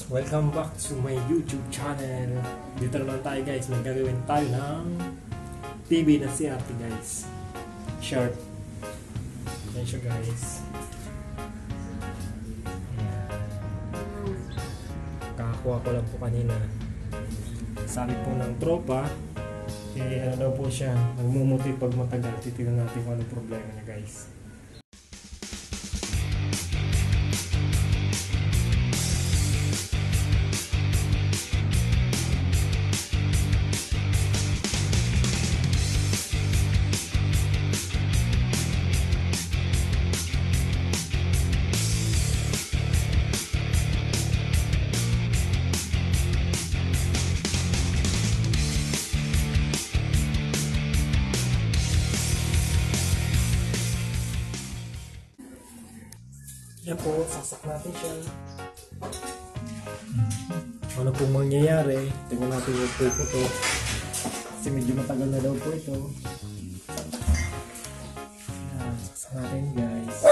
Welcome back to my YouTube channel. Dito naman tayo guys, magagawin tayo ng TV na CRT guys. Short. Yan siya guys. Kakakuha ko lang po kanina. Sabi po ng tropa, ano daw po siya, nagmumuti pag matagal. Titignan natin kung anong problema niya guys. Yan po, sasak natin siya. Ano pong mangyayari? Tingnan natin yung po to. Kasi medyo matagal na daw po ito. Yan, sasak natin guys.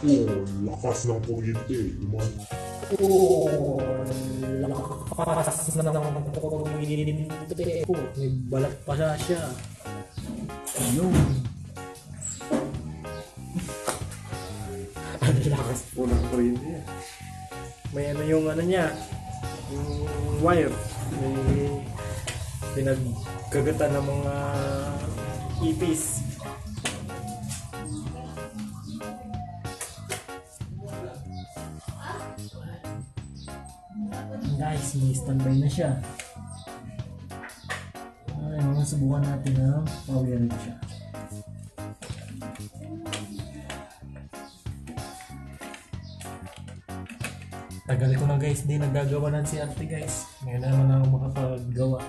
Oh, lakas ng kuryente. Oh, lakas na ng kuryente. Oh, may balat pa siya. Ayun. Ang lakas po ng kuryente. May ano yung ano niya, yung wire, may pinagkagatan ng mga ipis. Guys, may standby na siya. Ay, mga subukan natin ng power siya. Tagal ko na guys, di nagagawa ng CRT guys. Ngayon na naman ako makapagawa.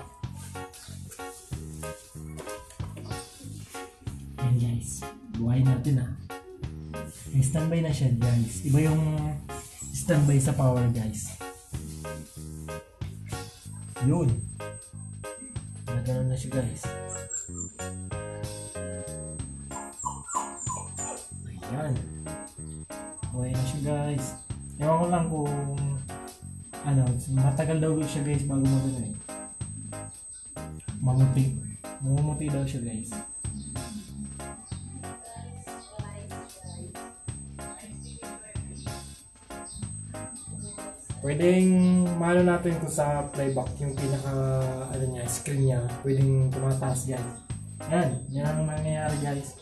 Yan guys, buhayin natin ah. May standby na siya guys. Iba yung standby sa power guys. Yun. Nagano'n na siya guys. Ayan. Buhayin na siya guys. Ewan ko lang kung ano, matagal daw siya guys bago magano eh. Mamumuti daw siya guys. Pwedeng mahalo natin ito sa playback, yung pinaka ano niya, screen niya. Pwedeng tumataas guys. Yan ang nangyayari guys.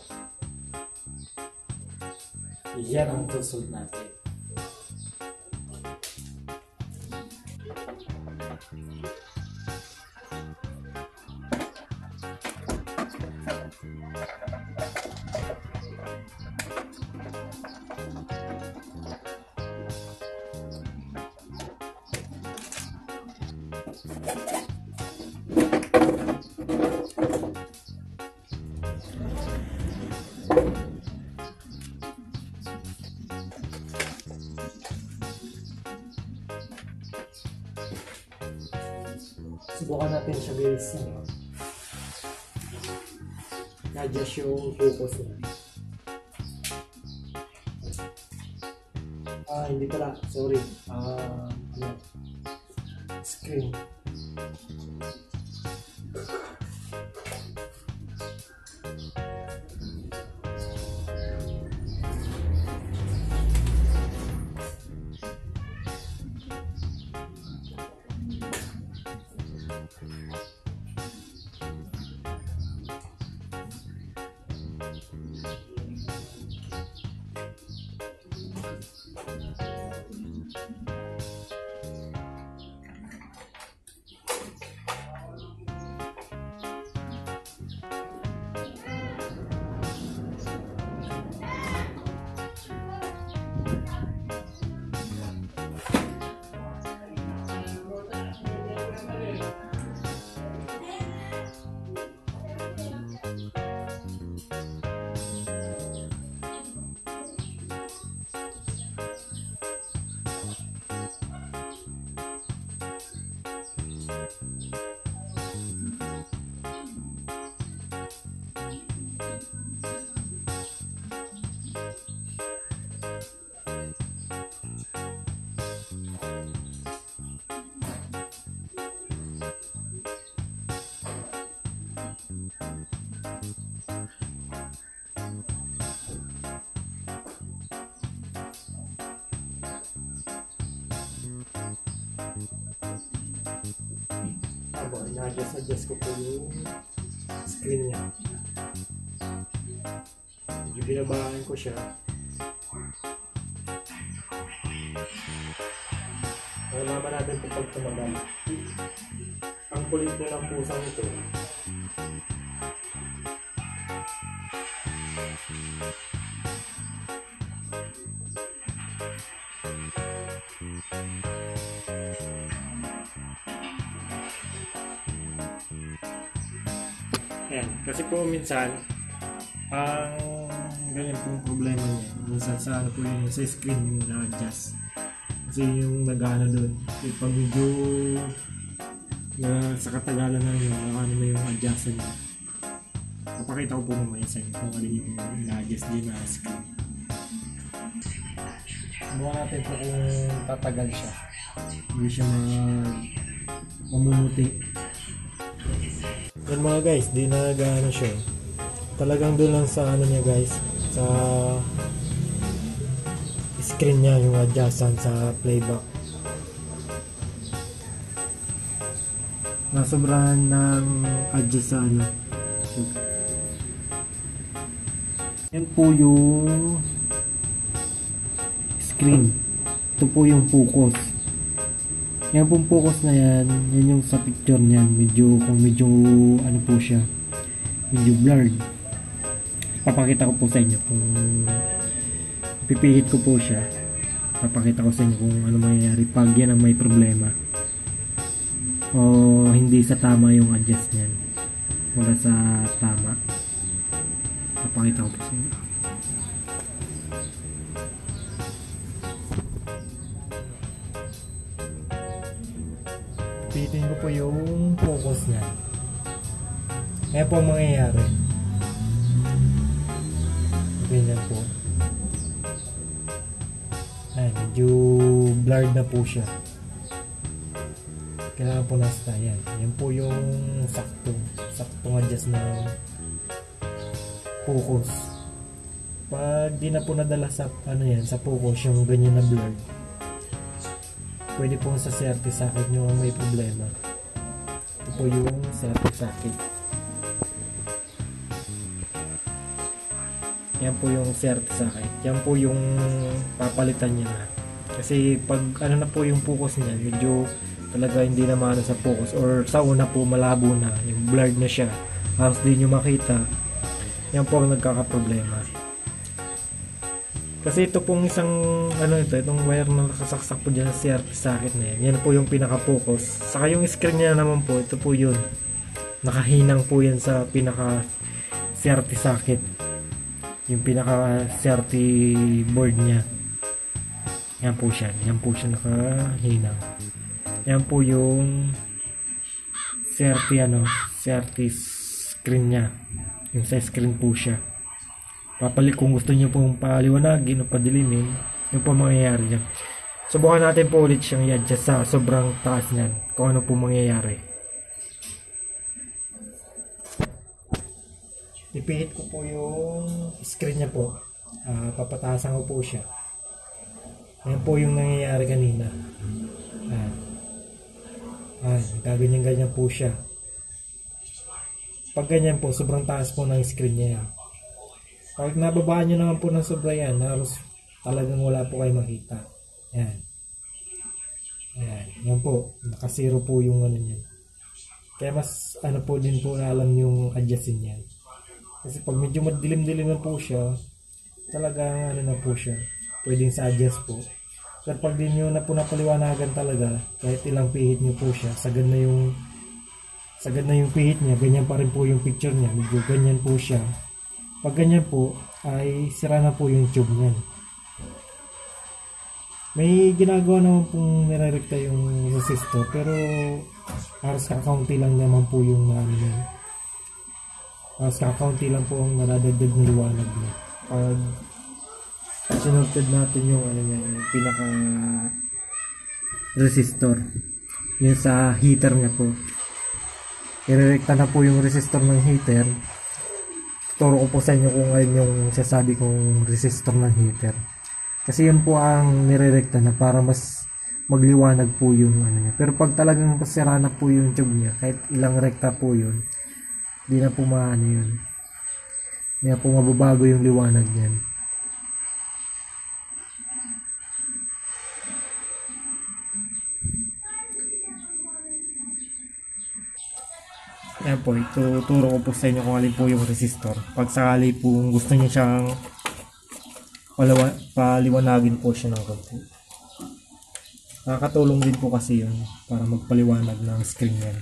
Yan ang susunod natin. Subukan natin siya guys. Na-adjust yung focus niya. Hindi pala. Sorry. Screen. Na-adjust ko po yung screen niya. Medyo binabahan ko siya. Malaman natin ito pag tumagal. Ang kulit po ng pusang ito. Ayan, kasi po minsan ang ganyan pong problema niya minsan sa ano po yun, sa screen yung na-adjust kasi yung nag-ano doon pag medyo sa katagalan na yun ano na yung adjust niya. Papakita ko po mamaya sa inyo kung ano yung na-adjust din na screen. Buwan natin po kung tatagal siya, hindi siya mamumuti. Yan mga guys, di na gaano siya. Talagang doon lang sa ano niya guys, sa screen niya yung adjustan sa playback. Nasobrahan ng adjust sa ano. Yan po yung screen. Ito po yung focus. Yan pong focus na yan yung sa picture niyan, kung medyo ano po siya, medyo blurred. Papakita ko po sa inyo kung pipihit ko po siya, papakita ko sa inyo kung ano mangyayari pag yan ang may problema o hindi sa tama yung adjust niyan, wala sa tama. Papakita ko po sa inyo. Pihitin ko po yung focus niya. Kaya po ang mangyayari. Ganyan po. Ayan, medyo blurred na po siya. Kailangan po nasta. Yan. Yan po yung saktong adjust ng focus. Pag di na po nadala sa ano yan, sa focus yung ganyan na blurred, pwede po sa CRT socket nyo ang may problema. Ito po yung CRT socket. Yan po yung CRT socket. Yan po yung papalitan niya na. Kasi pag ano na po yung focus niya, medyo talaga hindi na maano sa focus or sa una po malabo na, yung blurred na siya. Halos di nyo makita. Yan po ang nagkakaproblema. Kasi ito pong isang ano ito, itong wire na nakasaksak po dyan sa CRT socket na yan. Yan po yung pinaka-focus. Saka yung screen niya naman po, ito po yun. Nakahinang po yan sa pinaka-CRT socket. Yung pinaka-CRT board niya. Yan po siya. Yan po siya nakahinang. Yan po yung CRT screen niya. Yung sa screen po siya. Kung gusto niyo pong paliwanagin o padilimin, yung po mangyayari yan. Subukan natin po ulit siyang i-adjust sa sobrang taas niyan. Kung ano po mangyayari. Ipihit ko po yung screen niya po. Papatasan ko po siya. Yan po yung nangyayari kanina. Gaganyan-ganyan po siya. Pag ganyan po, sobrang taas po ng screen niya yan. Pag nababaan nyo naman po ng sobra yan, halos talagang wala po kayo makita. Yan. Ayan. Yan po. Nakasiro po yung ano niyan. Kaya mas ano po din po na alam yung adjustin yan. Kasi pag medyo madilim-dilim na po siya, talagang ano na po siya. Pwedeng sa adjust po. Pero pag di nyo na po napaliwanagan talaga, kahit ilang pihit nyo po siya, sagad na yung pihit niya, ganyan pa rin po yung picture niya. Medyo ganyan po siya. Pag ganyan po, ay sira na po yung tube niyan. May ginagawa naman pong nire-recta yung resistor, pero halos kakaunti lang naman po yung ano yun. Halos kakaunti lang po ang nadadagdag ng liwanag niya. Pag sinurted natin yung ano niya, yung pinaka resistor, yung sa heater niya po. irerekta na po yung resistor ng heater. Turo ko po sa inyo kung ayun yung sasabi kong resistor ng heater. Kasi yun po ang nirerekta na para mas magliwanag po yung ano niya. Pero pag talagang pasira na po yung tube niya, kahit ilang rekta po yun, hindi na po maano yun. Hindi na po mababago yung liwanag niyan. Ayan po, ituturo ko po sa inyo kung alin po yung resistor. Pag sakali po gusto niyo siyang paliwanagin po siya ng konti. Nakakatulong din po kasi yun para magpaliwanag ng screen yan.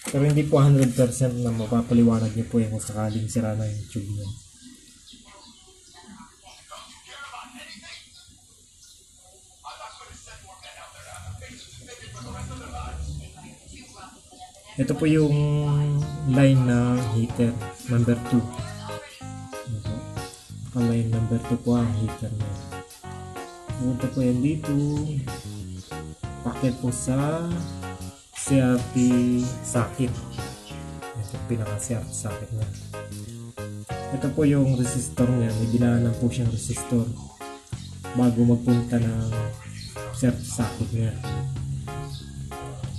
Pero hindi po 100% na mapapaliwanag niyo po yan kung sakaling sira na yung tube niya. Ito po yung line ng heater number 2. Ang line number 2 po ang heater niya. Punta po yan dito. Pakit po sa CRT socket. Ito pinaka CRT socket niya. Ito po yung resistor niya. May dinaanan po siyang resistor bago magpunta ng CRT socket niya.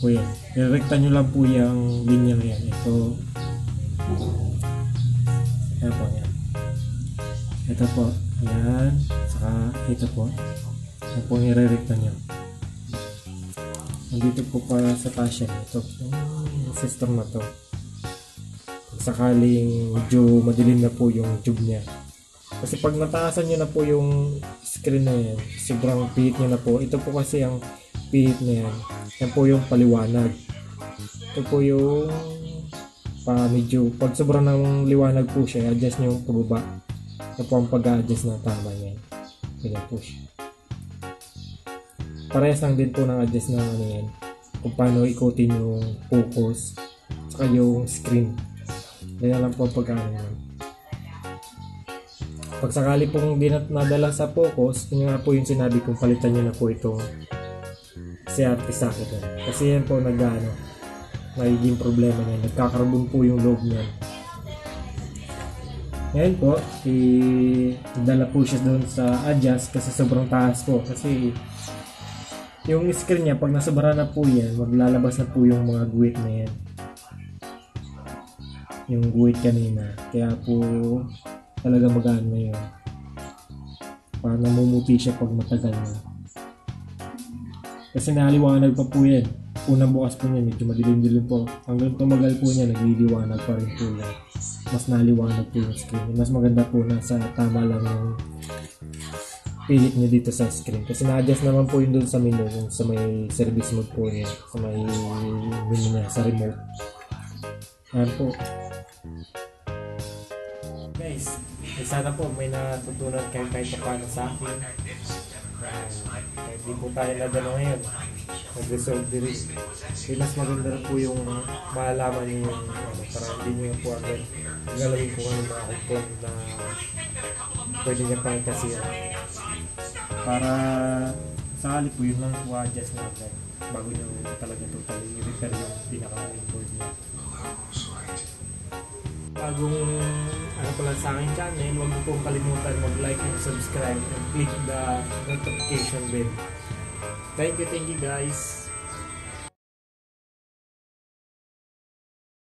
Po yan. Irekta nyo lang po yung linya yan. Ito. Ayan po yan. Ito po. Ayan. Saka ito po. Ito po yung irerekta nyo. Nandito po para sa taas yan. Ito. System na to. Sakaling medyo madilim na po yung tube niya. Kasi pag nataasan nyo na po yung screen na yan, sobrang pihit nyo na po. Ito po kasi ang pihit na yan. Yan po yung paliwanag. Ito po yung medyo pag sobrang ng liwanag po siya, adjust nyo yung pababa. Ito po ang pag-adjust ng tama yan. Ganyan po siya. Parehas lang din po ng adjust ng ano yan. Kung paano ikutin yung focus saka yung screen. Ganyan lang po ang pag-ano yan. Pag sakali pong di nadala sa focus, yun nga po yung sinabi kong palitan nyo na po itong CRT socket. Kasi yan po nagiging problema niya. Nagkakarbon po yung loob niya. Ngayon po, dala po siya doon sa adjust kasi sobrang taas po. Kasi yung screen niya, pag nasobra na po yan, maglalabas na po yung mga guhit na yan. Yung guhit kanina. Kaya po talaga magaan na yun. Parang namumuti siya pag matagal na. Kasi naliwanag pa po yan. Unang bukas po niya, medyo madilim-dilim po. Hanggang tumagal po niya, nagliliwanag pa rin po yan. Mas naliwanag po yung screen. Mas maganda po na sa tama lang yung pilit niya dito sa screen. Kasi na-adjust naman po yun doon sa menu, yung sa may service mode po niya. Sa may menu niya, sa remote. Ayan po. Guys, sana po may natutunan kayo kahit paano sa akin. Kahit di po tayo na gano'n ngayon, mag-resolve din. Mas maganda rin po yung malaman nyo yung para hindi nyo po agad galawin kung ano mga component na pwede nyo pang ikasiya. Para sakali po yun lang po adjust na agad bago nyo talaga totally repair yung pinaka-mainboard nyo. Bagong pala sa aking channel, huwag mo pong kalimutan mag-like and subscribe and click the notification bell. Thank you guys.